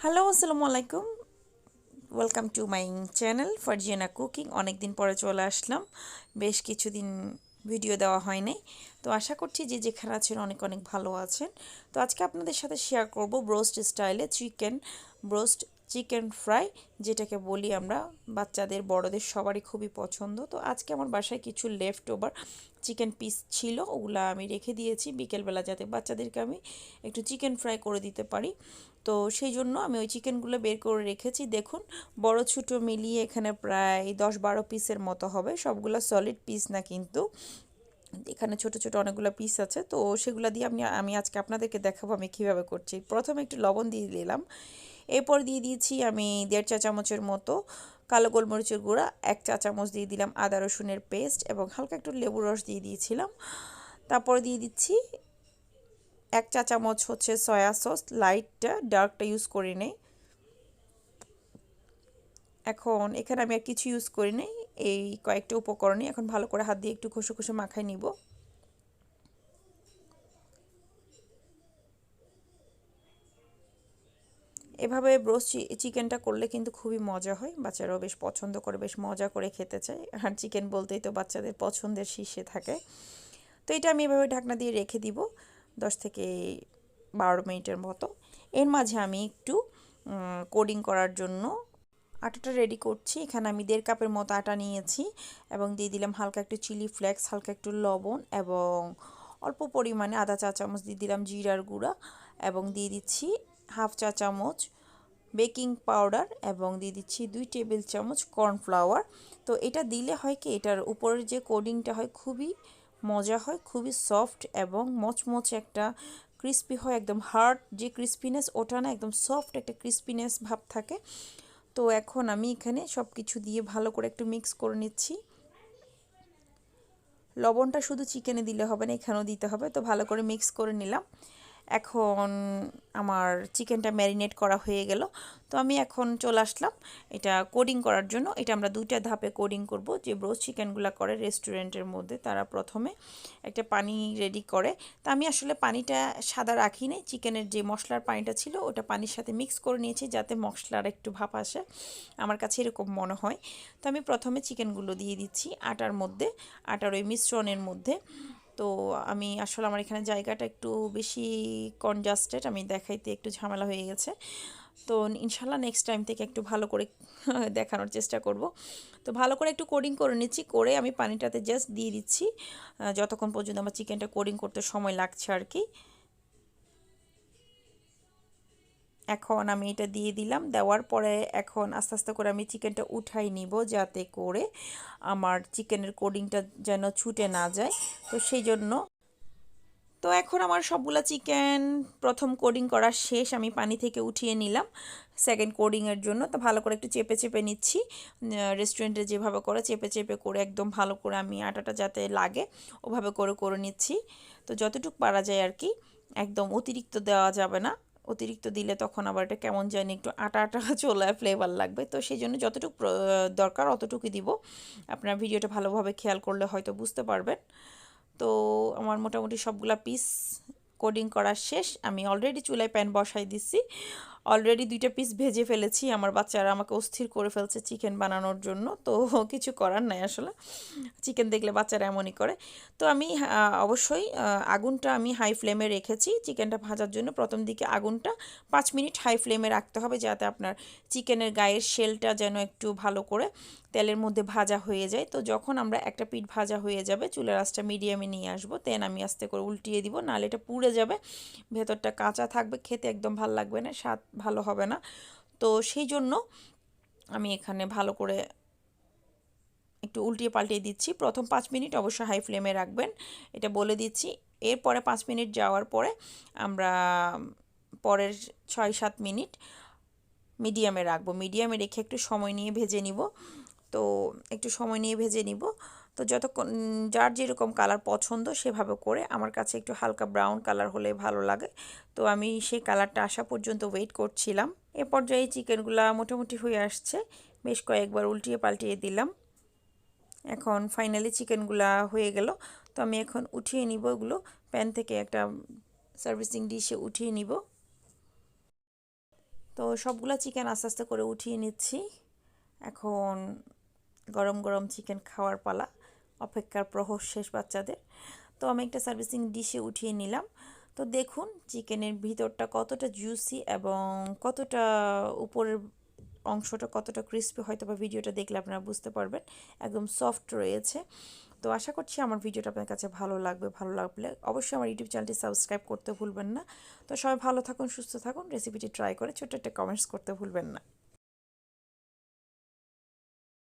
Hello, আসসালামু আলাইকুম। Welcome to my channel Farziana cooking. অনেক দিন পরে চলে আসলাম, বেশ কিছুদিন ভিডিও দেওয়া হয় নাই। তো আশা করছি যে যেখানে আছেন অনেক অনেক ভালো আছেন। তো আজকে আপনাদের সাথে শেয়ার করব ব্রোস্ট স্টাইলে ব্রোস্ট চিকেন ফ্রাই, যেটাকে বলি আমরা। বাচ্চাদের বড়দের সবারই খুবই পছন্দ। তো আজকে আমার বাসায় কিছু লেফট ওভার চিকেন পিস ছিল, ওগুলা আমি রেখে দিয়েছি বিকেলবেলা, যাতে বাচ্চাদেরকে আমি একটু চিকেন ফ্রাই করে দিতে পারি। তো সেই জন্য আমি ওই চিকেনগুলো বের করে রেখেছি। দেখুন, বড় ছোটো মিলিয়ে এখানে প্রায় 10-12 পিসের মতো হবে। সবগুলো সলিড পিস না, কিন্তু এখানে ছোট ছোট অনেকগুলো পিস আছে। তো সেগুলো দিয়ে আমি আজকে আপনাদেরকে দেখাবো আমি কীভাবে করছি। প্রথমে একটু লবণ দিয়ে দিলাম, এরপর দিয়ে দিয়েছি আমি 1.5 চা চামচের মতো কালো গোলমরিচের গুঁড়া, 1 চা চামচ দিয়ে দিলাম আদা রসুনের পেস্ট এবং হালকা একটু লেবুর রস দিয়ে দিয়েছিলাম। তারপরে দিয়ে দিচ্ছি 1 চা চামচ হচ্ছে সয়া সস, লাইটটা, ডার্কটা ইউজ করি নেই। এখন এখানে আমি আর কিছু ইউজ করি নেই, এই কয়েকটা উপকরণই এখন ভালো করে হাত দিয়ে একটু ঘষে ঘষে মাখায় নিব। এভাবে ব্রোস্ট চিকেনটা করলে কিন্তু খুবই মজা হয়, বাচ্চারাও বেশ পছন্দ করে, বেশ মজা করে খেতে চায়। আর চিকেন বলতেই তো বাচ্চাদের পছন্দের শীর্ষে থাকে। তো এটা আমি এভাবে ঢাকনা দিয়ে রেখে দিব 10 থেকে 12 মিনিটের মতো। এর মাঝে আমি একটু কোডিং করার জন্য আটাটা রেডি করছি। এখানে আমি 1.5 কাপের মতো আটা নিয়েছি এবং দিয়ে দিলাম হালকা একটু চিলি ফ্লেক্স, হালকা একটু লবণ এবং অল্প পরিমাণে আধা চা চামচ দিয়ে দিলাম জিরার গুঁড়া এবং দিয়ে দিচ্ছি হাফ চা চামচ বেকিং পাউডার এবং দিয়ে দিচ্ছি 2 টেবিল চামচ কর্নফ্লাওয়ার। তো এটা দিলে হয় কি, এটার উপরের যে কোডিংটা হয় খুবই মজা হয়, খুবই সফট এবং মচমচে একটা ক্রিস্পি হয়। একদম হার্ড যে ক্রিস্পিনেস, ওটা না, একদম সফট একটা ক্রিস্পিনেস ভাব থাকে। তো এখন আমি এখানে সব কিছু দিয়ে ভালো করে একটু মিক্স করে নিচ্ছি। লবণটা শুধু চিকেনে দিলে হবে না, এখানেও দিতে হবে। তো ভালো করে মিক্স করে নিলাম। এখন আমার চিকেনটা ম্যারিনেট করা হয়ে গেল। তো আমি এখন চলে আসলাম এটা কোডিং করার জন্য। এটা আমরা 2টা ধাপে কোডিং করব। যে ব্রোস্ট চিকেনগুলো করে রেস্টুরেন্টের মধ্যে, তারা প্রথমে একটা পানি রেডি করে। তা আমি আসলে পানিটা সাদা রাখি নাই, চিকেনের যে মশলার পানিটা ছিল ওটা পানির সাথে মিক্স করে নিয়েছি, যাতে মশলার একটু ভাপ আসে, আমার কাছে এরকম মনে হয়। তো আমি প্রথমে চিকেনগুলো দিয়ে দিচ্ছি আটার মধ্যে, আটার ওই মিশ্রণের মধ্যে। তো আমি আসলে আমার এখানে জায়গাটা একটু বেশি কনজাস্টেড, আমি দেখাইতে একটু ঝামেলা হয়ে গেছে। তো ইনশাল্লাহ নেক্সট টাইম থেকে একটু ভালো করে দেখানোর চেষ্টা করব। তো ভালো করে একটু কোডিং করে নিচ্ছি, করে আমি পানিটাতে জাস্ট দিয়ে দিচ্ছি যতক্ষণ পর্যন্ত আমার চিকেনটা কোডিং করতে সময় লাগছে আর কি। এখন আমি এটা দিয়ে দিলাম, দেওয়ার পরে এখন আস্তে আস্তে করে আমি চিকেনটা উঠাই নিব, যাতে করে আমার চিকেনের কোডিংটা যেন ছুটে না যায়। তো সেই জন্য, তো এখন আমার সবগুলা চিকেন প্রথম কোডিং করা শেষ, আমি পানি থেকে উঠিয়ে নিলাম সেকেন্ড কোডিংয়ের জন্য। তো ভালো করে একটু চেপে চেপে নিচ্ছি, রেস্টুরেন্টে যেভাবে করে চেপে চেপে করে একদম ভালো করে আমি আটাটা যাতে লাগে ওভাবে করে করে নিচ্ছি। তো যতটুকু পারা যায় আর কি, একদম অতিরিক্ত দেওয়া যাবে না, অতিরিক্ত দিলে তখন আবার এটা কেমন জানি একটু আটা আটা চলে ফ্লেভার লাগবে। তো সেই জন্য যতটুকু দরকার অতটুকুই দিব। আপনার ভিডিওটা ভালোভাবে খেয়াল করলে হয়তো বুঝতে পারবেন। তো আমার মোটামুটি সবগুলা পিস কোডিং করা শেষ। আমি অলরেডি চুলায় প্যান বসাই দিচ্ছি, অলরেডি 2টা পিস ভেজে ফেলেছি। আমার বাচ্চারা আমাকে অস্থির করে ফেলছে চিকেন বানানোর জন্য। তো কিছু করার নাই আসলে, চিকেন দেখলে বাচ্চারা এমনই করে। তো আমি অবশ্যই আগুনটা আমি হাই ফ্লেমে রেখেছি চিকেনটা ভাজার জন্য। প্রথম দিকে আগুনটা 5 মিনিট হাই ফ্লেমে রাখতে হবে, যাতে আপনার চিকেনের গায়ের শেলটা যেন একটু ভালো করে তেলের মধ্যে ভাজা হয়ে যায়। তো যখন আমরা একটা পিঠ ভাজা হয়ে যাবে, চুলার আঁচটা মিডিয়ামে নিয়ে আসবো, দেন আমি আস্তে করে উল্টিয়ে দিব, নাহলে এটা পুড়ে যাবে, ভেতরটা কাঁচা থাকবে, খেতে একদম ভালো লাগবে না, স্বাদ ভালো হবে না। তো সেই জন্য আমি এখানে ভালো করে একটু উল্টিয়ে পাল্টিয়ে দিচ্ছি। প্রথম 5 মিনিট অবশ্যই হাই ফ্লেমে রাখবেন, এটা বলে দিচ্ছি। এরপরে 5 মিনিট যাওয়ার পরে আমরা পরের 6-7 মিনিট মিডিয়ামে রাখবো। মিডিয়ামে রেখে একটু সময় নিয়ে ভেজে নিব। তো একটু সময় নিয়ে ভেজে নিব। তো যতক্ষণ যার যেরকম কালার পছন্দ সেভাবে করে, আমার কাছে একটু হালকা ব্রাউন কালার হলে ভালো লাগে। তো আমি সেই কালারটা আসা পর্যন্ত ওয়েট করছিলাম। এ পর্যায়ে চিকেনগুলা মোটামুটি হয়ে আসছে, বেশ কয়েকবার উল্টিয়ে পাল্টিয়ে দিলাম। এখন ফাইনালি চিকেনগুলা হয়ে গেল। তো আমি এখন উঠিয়ে নিব এগুলো প্যান থেকে, একটা সার্ভিসিং ডিশে উঠিয়ে নিব। তো সবগুলা চিকেন আস্তে আস্তে করে উঠিয়ে নিচ্ছি। এখন গরম গরম চিকেন খাওয়ার পালা, অপেক্ষার প্রহর শেষ বাচ্চাদের। তো আমি একটা সার্ভিসিং ডিশে উঠিয়ে নিলাম। তো দেখুন চিকেনের ভিতরটা কতটা জুসি এবং কতটা উপরের অংশটা কতটা ক্রিস্পি, হয়তো বা ভিডিওটা দেখলে আপনারা বুঝতে পারবেন, একদম সফট রয়েছে। তো আশা করছি আমার ভিডিওটা আপনার কাছে ভালো লাগবে। ভালো লাগলে অবশ্যই আমার ইউটিউব চ্যানেলটি সাবস্ক্রাইব করতে ভুলবেন না। তো সবাই ভালো থাকুন, সুস্থ থাকুন, রেসিপিটি ট্রাই করে ছোট্ট একটা কমেন্টস করতে ভুলবেন না।